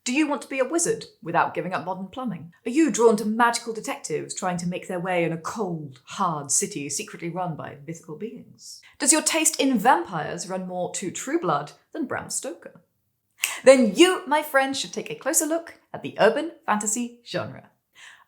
Do you want to be a wizard without giving up modern plumbing? Are you drawn to magical detectives trying to make their way in a cold, hard city secretly run by mythical beings? Does your taste in vampires run more to True Blood than Bram Stoker? Then you, my friend, should take a closer look at the urban fantasy genre.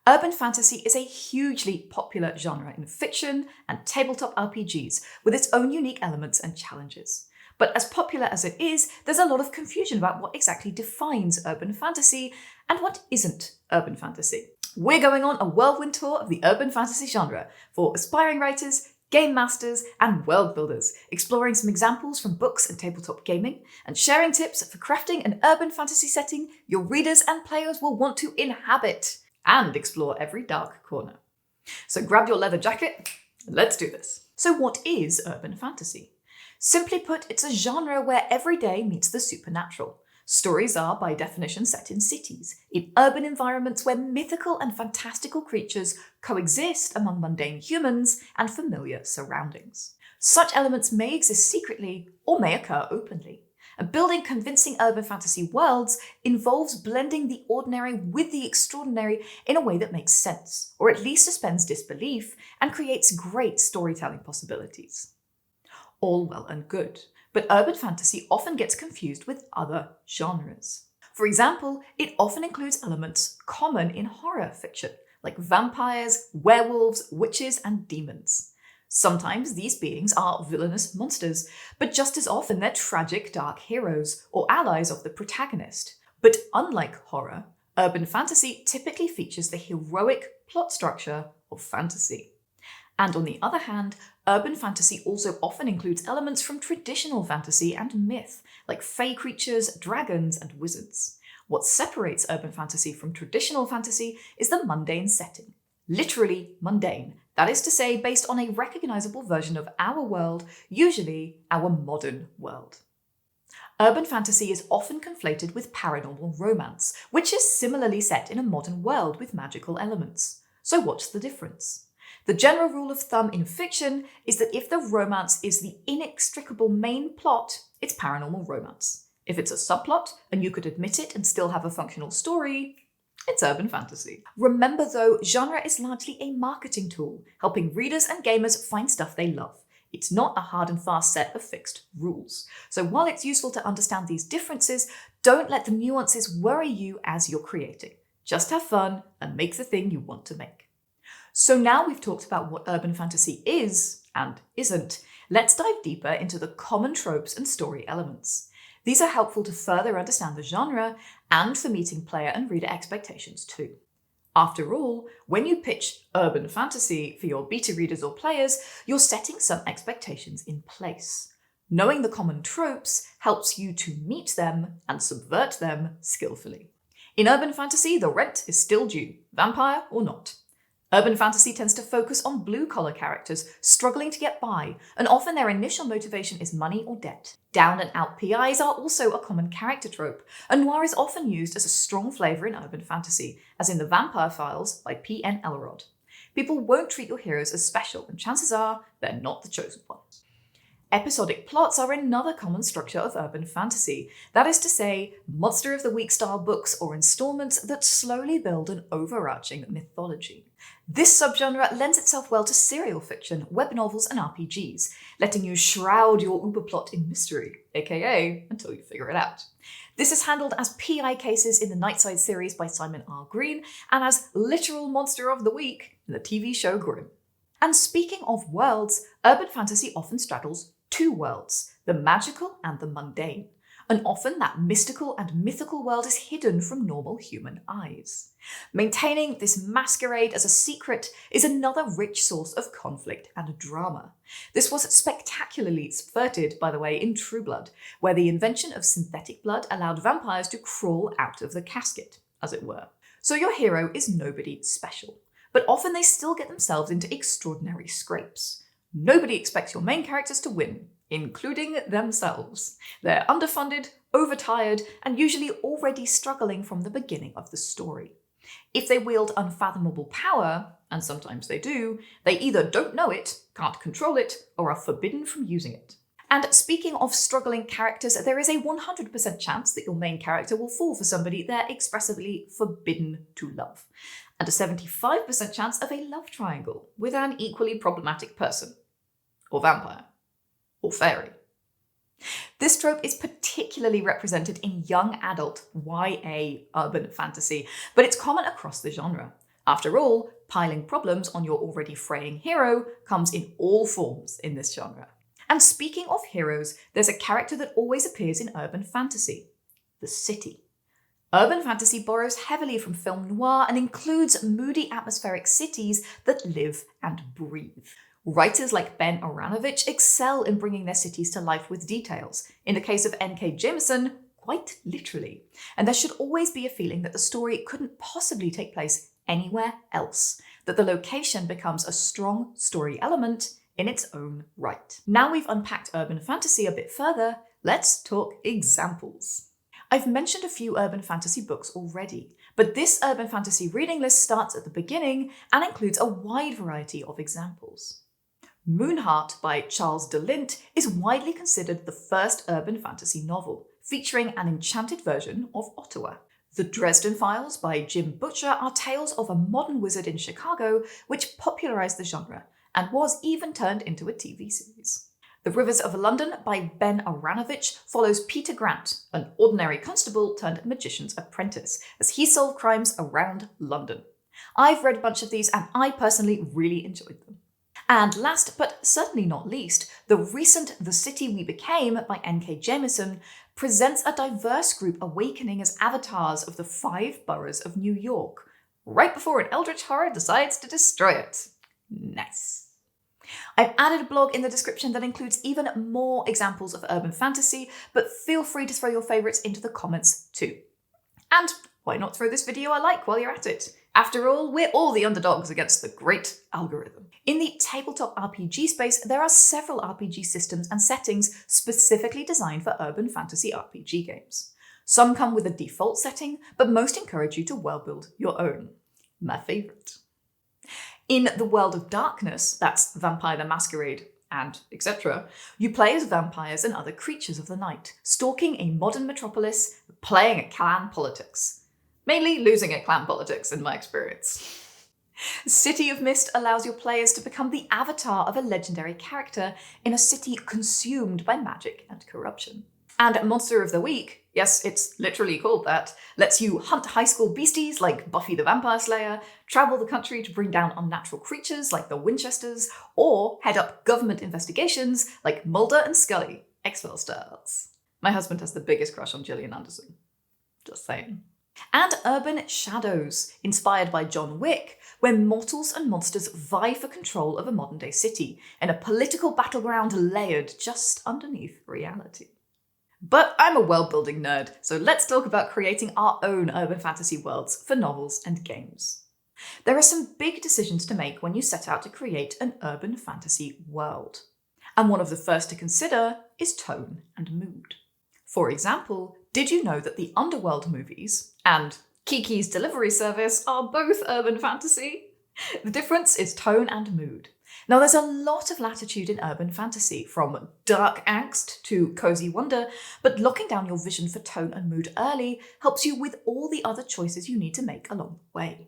Urban fantasy is a hugely popular genre in fiction and tabletop RPGs with its own unique elements and challenges. But as popular as it is, there's a lot of confusion about what exactly defines urban fantasy and what isn't urban fantasy. We're going on a whirlwind tour of the urban fantasy genre for aspiring writers, game masters, and world builders, exploring some examples from books and tabletop gaming, and sharing tips for crafting an urban fantasy setting your readers and players will want to inhabit, and explore every dark corner. So grab your leather jacket, and let's do this. So what is urban fantasy? Simply put, it's a genre where every day meets the supernatural. Stories are, by definition, set in cities, in urban environments where mythical and fantastical creatures coexist among mundane humans and familiar surroundings. Such elements may exist secretly or may occur openly. And building convincing urban fantasy worlds involves blending the ordinary with the extraordinary in a way that makes sense, or at least suspends disbelief and creates great storytelling possibilities. All well and good, but urban fantasy often gets confused with other genres. For example, it often includes elements common in horror fiction, like vampires, werewolves, witches, and demons. Sometimes these beings are villainous monsters, but just as often they're tragic dark heroes or allies of the protagonist. But unlike horror, urban fantasy typically features the heroic plot structure of fantasy. And on the other hand, urban fantasy also often includes elements from traditional fantasy and myth, like fae creatures, dragons, and wizards. What separates urban fantasy from traditional fantasy is the mundane setting. Literally mundane, that is to say, based on a recognizable version of our world, usually our modern world. Urban fantasy is often conflated with paranormal romance, which is similarly set in a modern world with magical elements. So what's the difference? The general rule of thumb in fiction is that if the romance is the inextricable main plot, it's paranormal romance. If it's a subplot, and you could admit it and still have a functional story, it's urban fantasy. Remember though, genre is largely a marketing tool, helping readers and gamers find stuff they love. It's not a hard and fast set of fixed rules. So while it's useful to understand these differences, don't let the nuances worry you as you're creating. Just have fun and make the thing you want to make. So now we've talked about what urban fantasy is and isn't, let's dive deeper into the common tropes and story elements. These are helpful to further understand the genre and for meeting player and reader expectations too. After all, when you pitch urban fantasy for your beta readers or players, you're setting some expectations in place. Knowing the common tropes helps you to meet them and subvert them skillfully. In urban fantasy, the rent is still due, vampire or not. Urban fantasy tends to focus on blue-collar characters struggling to get by, and often their initial motivation is money or debt. Down-and-out PIs are also a common character trope, and noir is often used as a strong flavour in urban fantasy, as in The Vampire Files by P.N. Elrod. People won't treat your heroes as special, and chances are they're not the chosen one. Episodic plots are another common structure of urban fantasy, that is to say, Monster of the Week style books or installments that slowly build an overarching mythology. This subgenre lends itself well to serial fiction, web novels, and RPGs, letting you shroud your uberplot in mystery, aka until you figure it out. This is handled as PI cases in the Nightside series by Simon R. Green, and as literal Monster of the Week in the TV show Grimm. And speaking of worlds, urban fantasy often straddles two worlds, the magical and the mundane. And often that mystical and mythical world is hidden from normal human eyes. Maintaining this masquerade as a secret is another rich source of conflict and drama. This was spectacularly subverted, by the way, in True Blood, where the invention of synthetic blood allowed vampires to crawl out of the casket, as it were. So your hero is nobody special, but often they still get themselves into extraordinary scrapes. Nobody expects your main characters to win, including themselves. They're underfunded, overtired, and usually already struggling from the beginning of the story. If they wield unfathomable power, and sometimes they do, they either don't know it, can't control it, or are forbidden from using it. And speaking of struggling characters, there is a 100% chance that your main character will fall for somebody they're expressively forbidden to love, and a 75% chance of a love triangle with an equally problematic person, or vampire, or fairy. This trope is particularly represented in young adult YA urban fantasy, but it's common across the genre. After all, piling problems on your already fraying hero comes in all forms in this genre. And speaking of heroes, there's a character that always appears in urban fantasy: the city. Urban fantasy borrows heavily from film noir and includes moody atmospheric cities that live and breathe. Writers like Ben Aranovich excel in bringing their cities to life with details. In the case of N.K. Jemisin, quite literally. And there should always be a feeling that the story couldn't possibly take place anywhere else, that the location becomes a strong story element in its own right. Now we've unpacked urban fantasy a bit further, let's talk examples. I've mentioned a few urban fantasy books already, but this urban fantasy reading list starts at the beginning and includes a wide variety of examples. Moonheart by Charles de Lint is widely considered the first urban fantasy novel, featuring an enchanted version of Ottawa. The Dresden Files by Jim Butcher are tales of a modern wizard in Chicago, which popularized the genre and was even turned into a TV series. The Rivers of London by Ben Aranovich follows Peter Grant, an ordinary constable turned magician's apprentice, as he solved crimes around London. I've read a bunch of these and I personally really enjoyed them. And last but certainly not least, the recent The City We Became by N.K. Jemisin presents a diverse group awakening as avatars of the 5 boroughs of New York, right before an eldritch horror decides to destroy it. Nice. I've added a blog in the description that includes even more examples of urban fantasy, but feel free to throw your favourites into the comments too. And why not throw this video a like while you're at it? After all, we're all the underdogs against the great algorithm. In the tabletop RPG space, there are several RPG systems and settings specifically designed for urban fantasy RPG games. Some come with a default setting, but most encourage you to world build your own. My favourite. In the World of Darkness, that's Vampire the Masquerade and etc., you play as vampires and other creatures of the night, stalking a modern metropolis, playing at clan politics. Mainly losing at clan politics, in my experience. City of Mist allows your players to become the avatar of a legendary character in a city consumed by magic and corruption. And Monster of the Week, yes, it's literally called that, lets you hunt high school beasties like Buffy the Vampire Slayer, travel the country to bring down unnatural creatures like the Winchesters, or head up government investigations like Mulder and Scully, X-Files stars. My husband has the biggest crush on Gillian Anderson. Just saying. And Urban Shadows, inspired by John Wick, where mortals and monsters vie for control of a modern-day city in a political battleground layered just underneath reality. But I'm a world-building nerd, so let's talk about creating our own urban fantasy worlds for novels and games. There are some big decisions to make when you set out to create an urban fantasy world. And one of the first to consider is tone and mood. For example, did you know that the Underworld movies and Kiki's Delivery Service are both urban fantasy? The difference is tone and mood. Now, there's a lot of latitude in urban fantasy, from dark angst to cozy wonder, but locking down your vision for tone and mood early helps you with all the other choices you need to make along the way.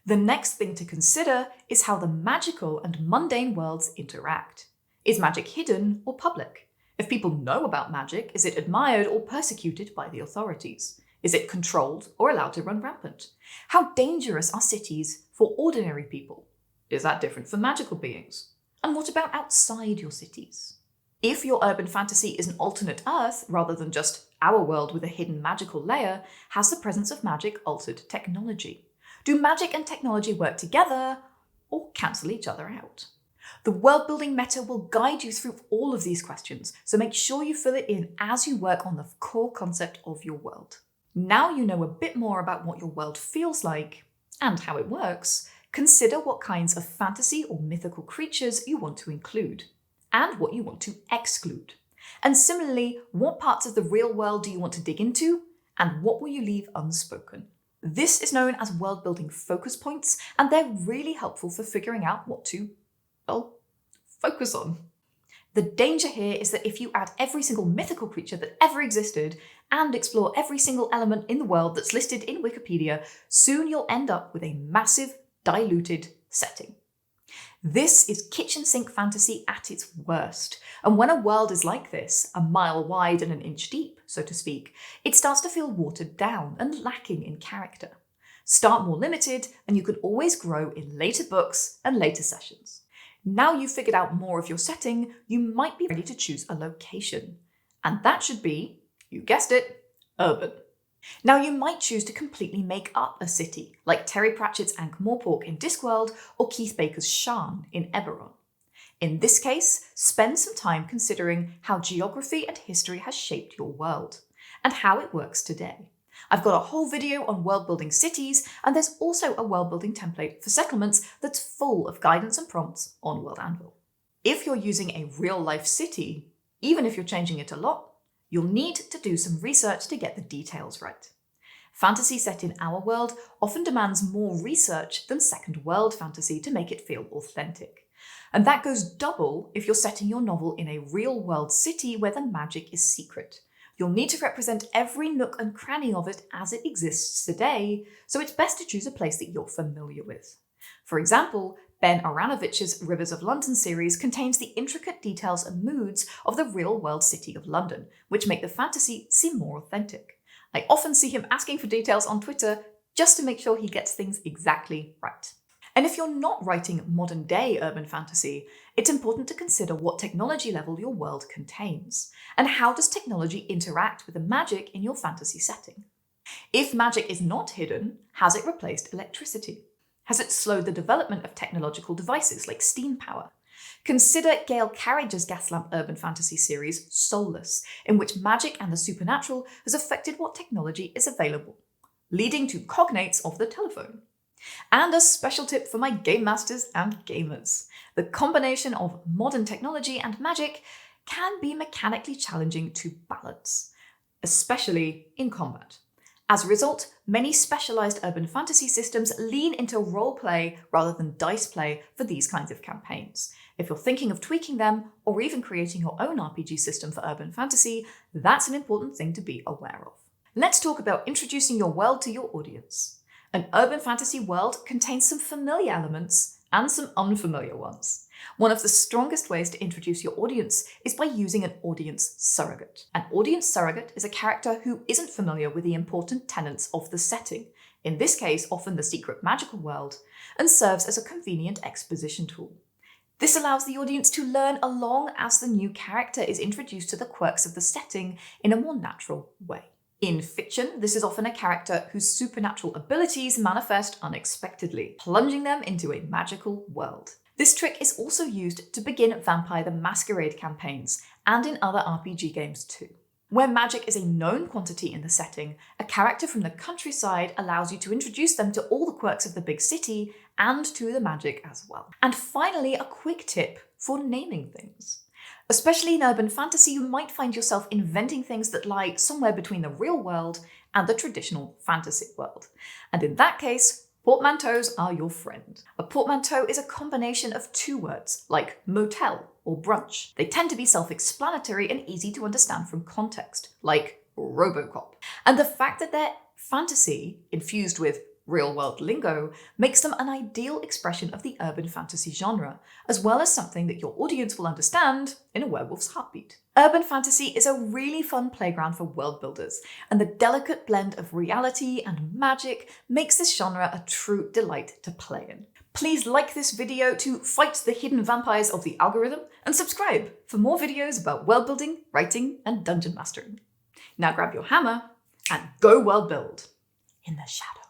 The next thing to consider is how the magical and mundane worlds interact. Is magic hidden or public? If people know about magic, is it admired or persecuted by the authorities? Is it controlled or allowed to run rampant? How dangerous are cities for ordinary people? Is that different for magical beings? And what about outside your cities? If your urban fantasy is an alternate Earth, rather than just our world with a hidden magical layer, has the presence of magic altered technology? Do magic and technology work together or cancel each other out? The world-building meta will guide you through all of these questions, so make sure you fill it in as you work on the core concept of your world. Now you know a bit more about what your world feels like and how it works, consider what kinds of fantasy or mythical creatures you want to include, and what you want to exclude. And similarly, what parts of the real world do you want to dig into, and what will you leave unspoken? This is known as world-building focus points, and they're really helpful for figuring out what to focus on. The danger here is that if you add every single mythical creature that ever existed and explore every single element in the world that's listed in Wikipedia, soon you'll end up with a massive, diluted setting. This is kitchen sink fantasy at its worst, and when a world is like this, a mile wide and an inch deep, so to speak, it starts to feel watered down and lacking in character. Start more limited, and you can always grow in later books and later sessions. Now you've figured out more of your setting, you might be ready to choose a location. And that should be, you guessed it, urban. Now you might choose to completely make up a city, like Terry Pratchett's Ankh-Morpork in Discworld or Keith Baker's Sharn in Eberron. In this case, spend some time considering how geography and history has shaped your world, and how it works today. I've got a whole video on world-building cities, and there's also a world-building template for settlements that's full of guidance and prompts on World Anvil. If you're using a real-life city, even if you're changing it a lot, you'll need to do some research to get the details right. Fantasy set in our world often demands more research than second world fantasy to make it feel authentic. And that goes double if you're setting your novel in a real-world city where the magic is secret. You'll need to represent every nook and cranny of it as it exists today, so it's best to choose a place that you're familiar with. For example, Ben Aranovic's Rivers of London series contains the intricate details and moods of the real-world city of London, which make the fantasy seem more authentic. I often see him asking for details on Twitter just to make sure he gets things exactly right. And if you're not writing modern-day urban fantasy, it's important to consider what technology level your world contains, and how does technology interact with the magic in your fantasy setting. If magic is not hidden, has it replaced electricity? Has it slowed the development of technological devices like steam power? Consider Gail Carriage's Gaslamp urban fantasy series, Soulless, in which magic and the supernatural has affected what technology is available, leading to cognates of the telephone. And a special tip for my game masters and gamers. The combination of modern technology and magic can be mechanically challenging to balance, especially in combat. As a result, many specialized urban fantasy systems lean into roleplay rather than dice play for these kinds of campaigns. If you're thinking of tweaking them, or even creating your own RPG system for urban fantasy, that's an important thing to be aware of. Let's talk about introducing your world to your audience. An urban fantasy world contains some familiar elements and some unfamiliar ones. One of the strongest ways to introduce your audience is by using an audience surrogate. An audience surrogate is a character who isn't familiar with the important tenets of the setting, in this case often the secret magical world, and serves as a convenient exposition tool. This allows the audience to learn along as the new character is introduced to the quirks of the setting in a more natural way. In fiction, this is often a character whose supernatural abilities manifest unexpectedly, plunging them into a magical world. This trick is also used to begin Vampire the Masquerade campaigns, and in other RPG games too. Where magic is a known quantity in the setting, a character from the countryside allows you to introduce them to all the quirks of the big city and to the magic as well. And finally, a quick tip for naming things. Especially in urban fantasy, you might find yourself inventing things that lie somewhere between the real world and the traditional fantasy world. And in that case, portmanteaus are your friend. A portmanteau is a combination of two words, like motel or brunch. They tend to be self-explanatory and easy to understand from context, like Robocop. And the fact that they're fantasy infused with real-world lingo makes them an ideal expression of the urban fantasy genre, as well as something that your audience will understand in a werewolf's heartbeat. Urban fantasy is a really fun playground for world builders, and the delicate blend of reality and magic makes this genre a true delight to play in. Please like this video to fight the hidden vampires of the algorithm, and subscribe for more videos about world building, writing, and dungeon mastering. Now grab your hammer and go world build in the shadows.